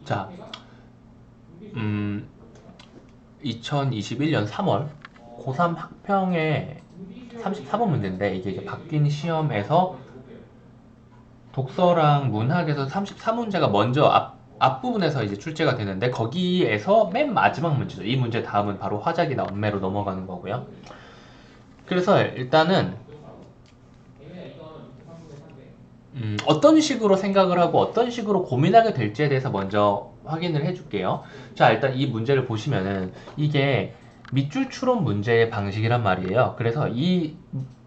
자, 2021년 3월 고3 학평의 34번 문제인데 이게 이제 바뀐 시험에서 독서랑 문학에서 34문제가 먼저 앞부분에서 이제 출제가 되는데 거기에서 맨 마지막 문제죠. 이 문제 다음은 바로 화작이나 언매로 넘어가는 거고요. 그래서 일단은 어떤 식으로 생각을 하고 어떤 식으로 고민하게 될지에 대해서 먼저 확인을 해줄게요. 자, 일단 이 문제를 보시면은 이게 밑줄 추론 문제의 방식이란 말이에요. 그래서 이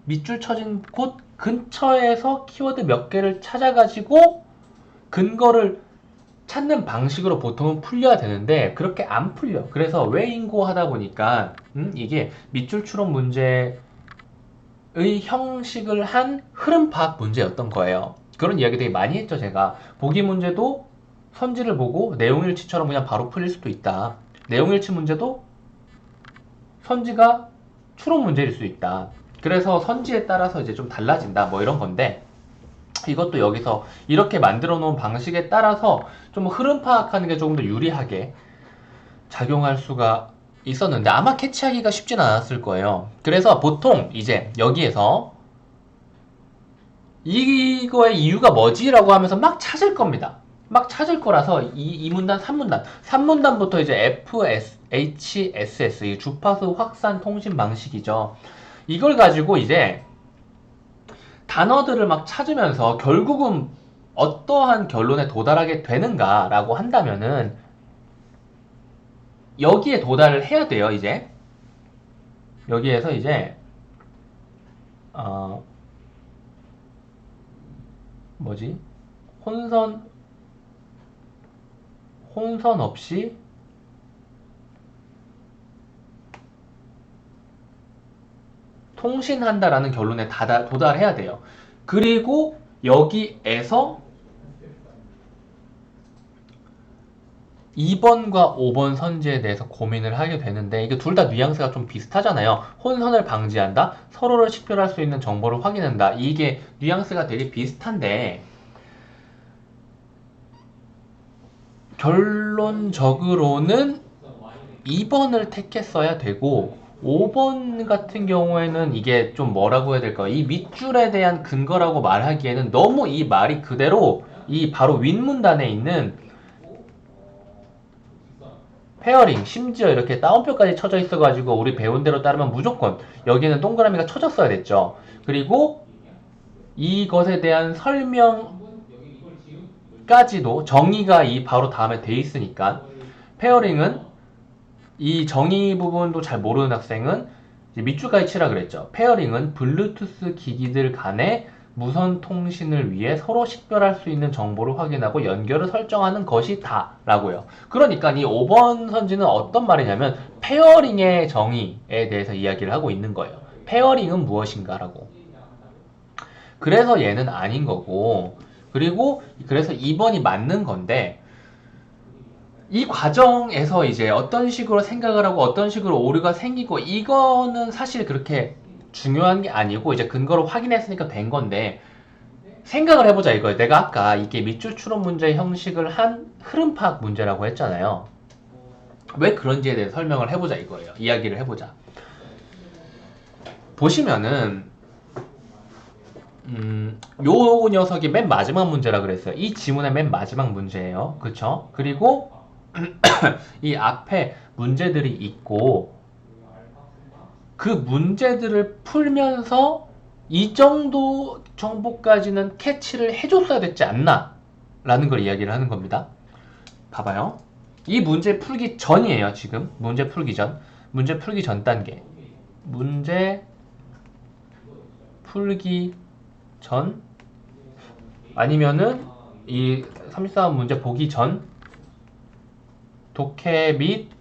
밑줄 쳐진 곳 근처에서 키워드 몇 개를 찾아가지고 근거를 찾는 방식으로 보통은 풀려야 되는데 그렇게 안 풀려. 그래서 외인고 하다 보니까 이게 밑줄 추론 문제의 형식을 한 흐름 파악 문제였던 거예요. 그런 이야기 되게 많이 했죠, 제가. 보기 문제도 선지를 보고 내용일치처럼 그냥 바로 풀릴 수도 있다. 내용일치 문제도 선지가 추론 문제일 수 있다. 그래서 선지에 따라서 이제 좀 달라진다. 뭐 이런 건데 이것도 여기서 이렇게 만들어 놓은 방식에 따라서 좀 흐름 파악하는 게 조금 더 유리하게 작용할 수가 있었는데 아마 캐치하기가 쉽진 않았을 거예요. 그래서 보통 이제 여기에서 이거의 이유가 뭐지라고 하면서 막 찾을 겁니다. 막 찾을 거라서 이 문단, 3문단. 3문단부터 이제 FHSS, 이 주파수 확산 통신 방식이죠. 이걸 가지고 이제 단어들을 막 찾으면서 결국은 어떠한 결론에 도달하게 되는가라고 한다면은 여기에 도달을 해야 돼요, 이제. 여기에서 이제, 어, 뭐지? 혼선, 혼선 없이 통신한다라는 결론에 도달해야 돼요. 그리고 여기에서 2번과 5번 선지에 대해서 고민을 하게 되는데 이게 둘 다 뉘앙스가 좀 비슷하잖아요. 혼선을 방지한다, 서로를 식별할 수 있는 정보를 확인한다. 이게 뉘앙스가 되게 비슷한데 결론적으로는 2번을 택했어야 되고 5번 같은 경우에는 이게 좀 뭐라고 해야 될까요? 이 밑줄에 대한 근거라고 말하기에는 너무 이 말이 그대로 이 바로 윗문단에 있는 페어링, 심지어 이렇게 따옴표까지 쳐져 있어가지고 우리 배운 대로 따르면 무조건 여기는 동그라미가 쳐졌어야 됐죠. 그리고 이것에 대한 설명까지도 정의가 이 바로 다음에 돼 있으니까 페어링은 이 정의 부분도 잘 모르는 학생은 밑줄까지 치라 그랬죠. 페어링은 블루투스 기기들 간의 무선 통신을 위해 서로 식별할 수 있는 정보를 확인하고 연결을 설정하는 것이다 라고요. 그러니까 이 5번 선지는 어떤 말이냐면 페어링의 정의에 대해서 이야기를 하고 있는 거예요. 페어링은 무엇인가 라고. 그래서 얘는 아닌 거고 그리고 그래서 2번이 맞는 건데 이 과정에서 이제 어떤 식으로 생각을 하고 어떤 식으로 오류가 생기고 이거는 사실 그렇게 중요한 게 아니고 이제 근거를 확인했으니까 된 건데 생각을 해보자 이거예요. 내가 아까 이게 밑줄 추론 문제 형식을 한 흐름 파악 문제라고 했잖아요. 왜 그런지에 대해 설명을 해보자 이거예요. 이야기를 해보자. 보시면은 요 녀석이 맨 마지막 문제라 그랬어요. 이 지문의 맨 마지막 문제예요. 그쵸? 그리고 이 앞에 문제들이 있고 그 문제들을 풀면서 이 정도 정보까지는 캐치를 해줬어야 됐지 않나 라는 걸 이야기를 하는 겁니다. 봐봐요. 이 문제 풀기 전이에요. 지금 문제 풀기 전, 문제 풀기 전 단계, 문제 풀기 전 아니면은 이 34번 문제 보기 전 독해 및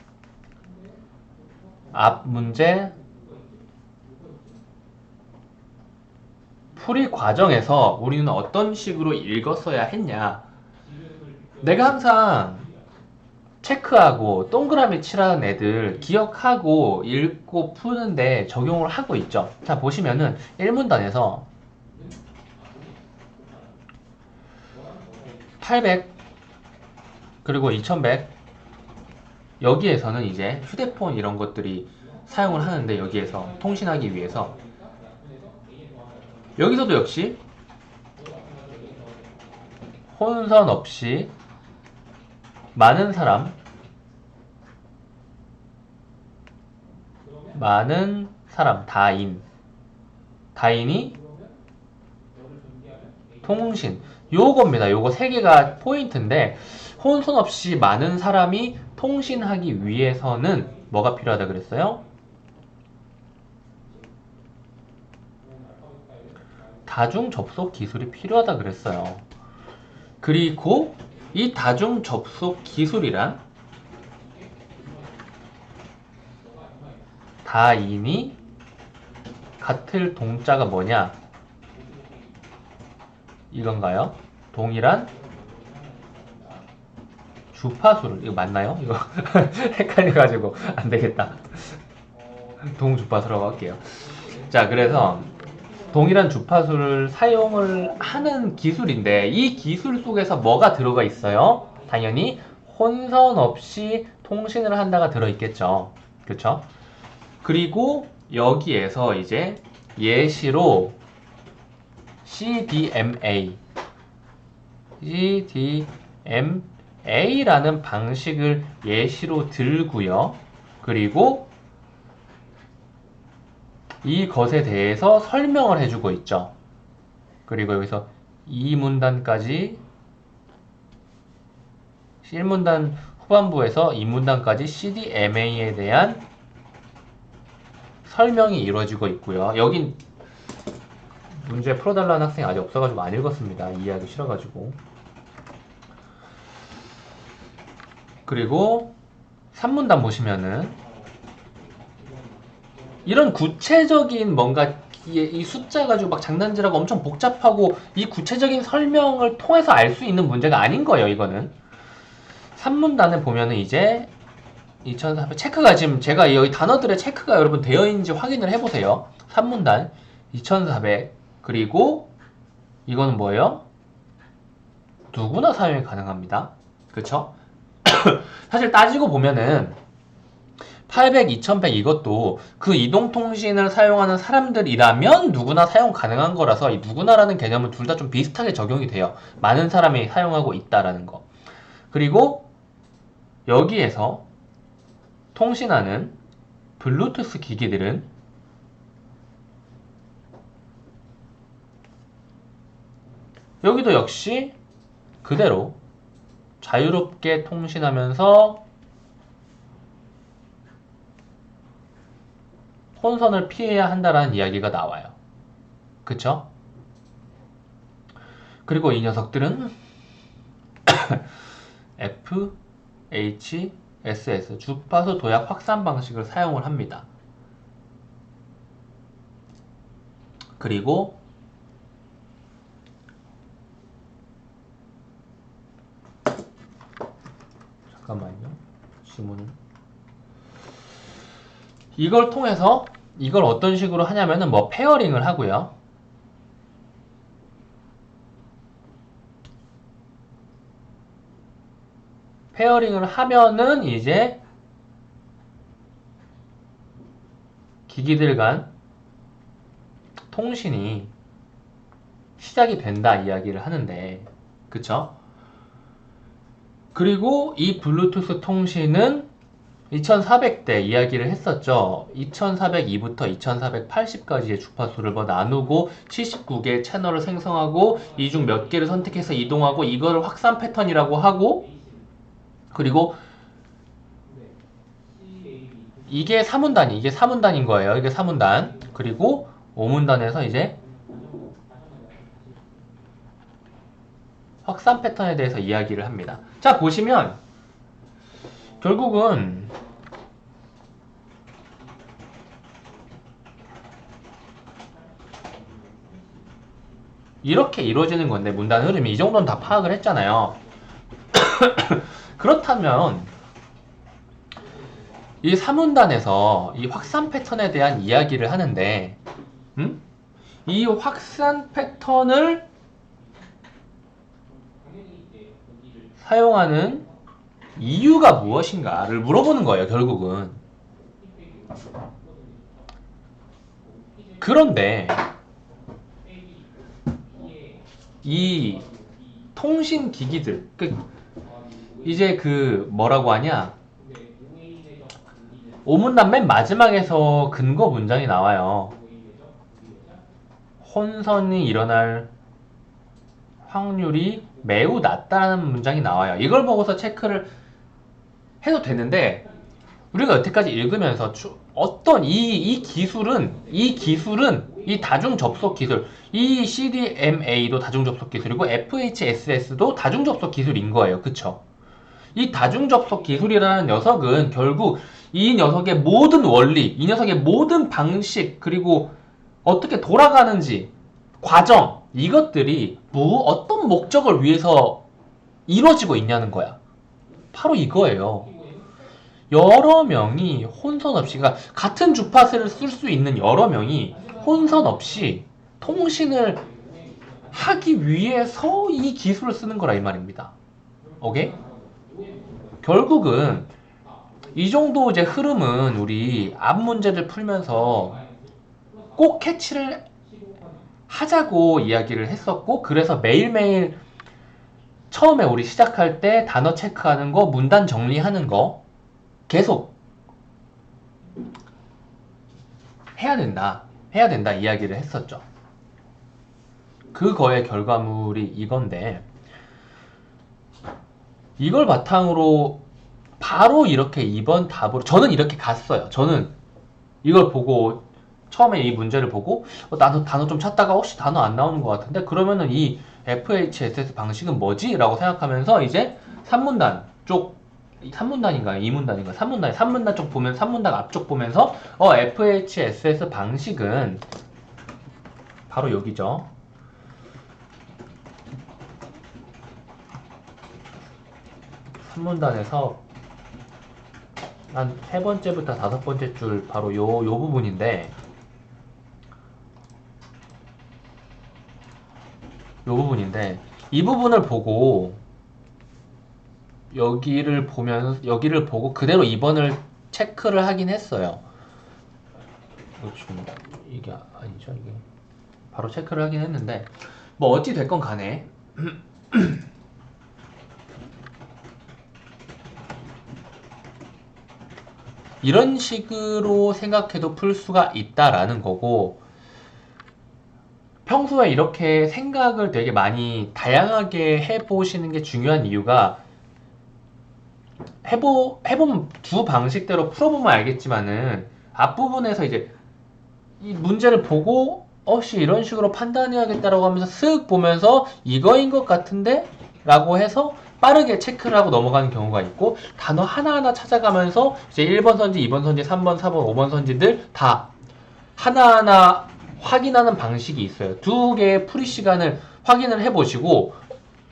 앞 문제 풀이 과정에서 우리는 어떤 식으로 읽었어야 했냐. 내가 항상 체크하고 동그라미 칠하는 애들 기억하고 읽고 푸는데 적용을 하고 있죠. 자, 보시면은 1문단에서 800 그리고 2100 여기에서는 이제 휴대폰 이런 것들이 사용을 하는데 여기에서 통신하기 위해서 여기서도 역시 혼선 없이 많은 사람 다인이 통신 요겁니다. 요거 세 개가 포인트인데 혼선 없이 많은 사람이 통신하기 위해서는 뭐가 필요하다 그랬어요? 다중 접속 기술이 필요하다 그랬어요. 그리고 이 다중 접속 기술이란 다인이 같을 동자가 뭐냐? 이건가요? 동일한 주파수를 이거 맞나요? 이거 헷갈려가지고 안 되겠다. 동주파수라고 할게요. 자, 그래서 동일한 주파수를 사용을 하는 기술인데 이 기술 속에서 뭐가 들어가 있어요? 당연히 혼선 없이 통신을 한다가 들어있겠죠. 그쵸? 그리고 여기에서 이제 예시로 CDMA라는 방식을 예시로 들고요. 그리고 이것에 대해서 설명을 해주고 있죠. 그리고 여기서 2문단까지 1문단 후반부에서 2문단까지 CDMA에 대한 설명이 이루어지고 있고요. 여긴 문제 풀어달라는 학생이 아직 없어가지고 안 읽었습니다. 이해하기 싫어가지고. 그리고 3문단 보시면은 이런 구체적인 뭔가 이 숫자 가지고 막 장난질하고 엄청 복잡하고 이 구체적인 설명을 통해서 알 수 있는 문제가 아닌 거예요. 이거는 3문단을 보면은 이제 2400 체크가 지금 제가 여기 단어들의 체크가 여러분 되어 있는지 확인을 해보세요. 3문단 2400 그리고 이거는 뭐예요? 누구나 사용이 가능합니다. 그쵸? 사실 따지고 보면은 800, 2100 이것도 그 이동통신을 사용하는 사람들이라면 누구나 사용 가능한 거라서 이 누구나라는 개념은 둘 다 좀 비슷하게 적용이 돼요. 많은 사람이 사용하고 있다라는 거. 그리고 여기에서 통신하는 블루투스 기기들은 여기도 역시 그대로 자유롭게 통신하면서 혼선을 피해야 한다라는 이야기가 나와요. 그쵸? 그리고 이 녀석들은 FHSS 주파수 도약 확산 방식을 사용을 합니다. 그리고 잠깐만요. 지문은 이걸 통해서 이걸 어떤 식으로 하냐면은 뭐 페어링을 하고요. 페어링을 하면은 이제 기기들 간 통신이 시작이 된다 이야기를 하는데 그쵸? 그리고 이 블루투스 통신은 2400대 이야기를 했었죠. 2402부터 2480까지의 주파수를 뭐 나누고 79개의 채널을 생성하고 이 중 몇 개를 선택해서 이동하고 이거를 확산 패턴이라고 하고 그리고 이게 3문단인 거예요. 이게 3문단. 그리고 5문단에서 이제 확산 패턴에 대해서 이야기를 합니다. 자, 보시면 결국은 이렇게 이루어지는 건데 문단 흐름이 이 정도는 다 파악을 했잖아요. 그렇다면 이 3문단에서 이 확산 패턴에 대한 이야기를 하는데 이 확산 패턴을 사용하는 이유가 무엇인가를 물어보는 거예요, 결국은. 그런데 이 통신기기들, 이제 뭐라고 하냐, 오문단 맨 마지막에서 근거 문장이 나와요. 혼선이 일어날 확률이 매우 낮다는 문장이 나와요. 이걸 보고서 체크를 해도 되는데, 우리가 여태까지 읽으면서 어떤 이 기술은 이 다중 접속 기술, 이 CDMA도 다중 접속 기술이고 FHSS도 다중 접속 기술인 거예요. 그쵸? 이 다중 접속 기술이라는 녀석은 결국 이 녀석의 모든 원리, 이 녀석의 모든 방식, 그리고 어떻게 돌아가는지 과정, 이것들이 어떤 목적을 위해서 이루어지고 있냐는 거야. 바로 이거예요. 여러 명이 혼선 없이, 그러니까 같은 주파수를 쓸 수 있는 여러 명이 혼선 없이 통신을 하기 위해서 이 기술을 쓰는 거라 이 말입니다. 오케이? 결국은 이 정도 이제 흐름은 우리 앞 문제를 풀면서 꼭 캐치를 하자고 이야기를 했었고, 그래서 매일매일 처음에 우리 시작할 때 단어 체크하는 거, 문단 정리하는 거 계속 해야 된다 이야기를 했었죠. 그거의 결과물이 이건데, 이걸 바탕으로 바로 이렇게 이번 답으로 저는 이렇게 갔어요. 저는 이걸 보고 처음에 이 문제를 보고 나도 단어 좀 찾다가 혹시 단어 안 나오는 것 같은데, 그러면은 이 FHSS 방식은 뭐지? 라고 생각하면서 이제 3문단 쪽, 3문단인가요? 2문단인가요? 3문단 쪽 보면, 3문단 앞쪽 보면서 FHSS 방식은 바로 여기죠. 문단에서 한 세 번째부터 다섯 번째 줄 바로 요 부분인데, 이 부분을 보고 여기를 보고 그대로 2번을 체크를 하긴 했어요. 이게 아니죠, 이게. 바로 체크를 하긴 했는데, 뭐 어찌 됐건 간에 이런 식으로 생각해도 풀 수가 있다라는 거고, 평소에 이렇게 생각을 되게 많이 다양하게 해보시는 게 중요한 이유가, 해보면 두 방식대로 풀어보면 알겠지만은 앞부분에서 이제 이 문제를 보고 혹시 이런 식으로 판단해야겠다라고 하면서 쓱 보면서 이거인 것 같은데? 라고 해서 빠르게 체크를 하고 넘어가는 경우가 있고, 단어 하나하나 찾아가면서 이제 1번 선지, 2번 선지, 3번, 4번, 5번 선지들 다 하나하나 확인하는 방식이 있어요. 두 개의 풀이 시간을 확인을 해보시고,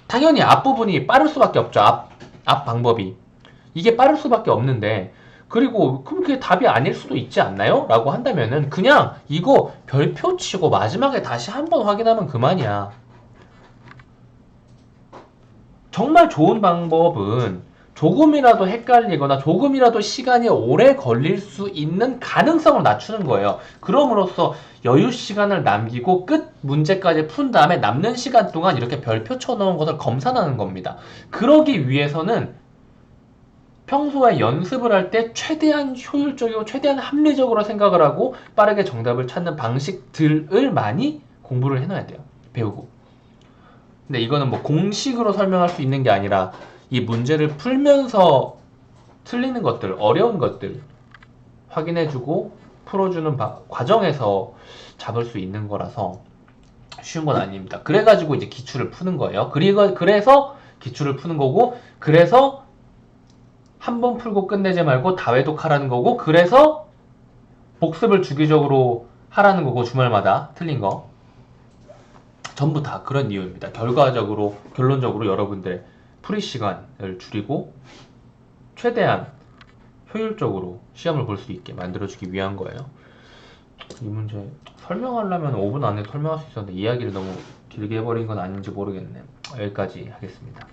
당연히 앞부분이 빠를 수밖에 없죠. 앞 방법이. 이게 빠를 수밖에 없는데, 그리고 그럼 그게 답이 아닐 수도 있지 않나요? 라고 한다면은 그냥 이거 별표 치고 마지막에 다시 한번 확인하면 그만이야. 정말 좋은 방법은 조금이라도 헷갈리거나 조금이라도 시간이 오래 걸릴 수 있는 가능성을 낮추는 거예요. 그럼으로써 여유 시간을 남기고 끝 문제까지 푼 다음에 남는 시간 동안 이렇게 별표 쳐놓은 것을 검사하는 겁니다. 그러기 위해서는 평소에 연습을 할 때 최대한 효율적이고 최대한 합리적으로 생각을 하고 빠르게 정답을 찾는 방식들을 많이 공부를 해놔야 돼요. 배우고. 근데 이거는 뭐 공식으로 설명할 수 있는 게 아니라 이 문제를 풀면서 틀리는 것들, 어려운 것들 확인해주고 풀어주는 과정에서 잡을 수 있는 거라서 쉬운 건 아닙니다. 그래가지고 이제 기출을 푸는 거예요. 그래서 기출을 푸는 거고, 그래서 한 번 풀고 끝내지 말고 다회독하라는 거고, 그래서 복습을 주기적으로 하라는 거고, 주말마다 틀린 거. 전부 다 그런 이유입니다. 결론적으로 여러분들의 풀이 시간을 줄이고 최대한 효율적으로 시험을 볼 수 있게 만들어주기 위한 거예요. 이 문제 설명하려면 5분 안에 설명할 수 있었는데 이야기를 너무 길게 해버린 건 아닌지 모르겠네. 여기까지 하겠습니다.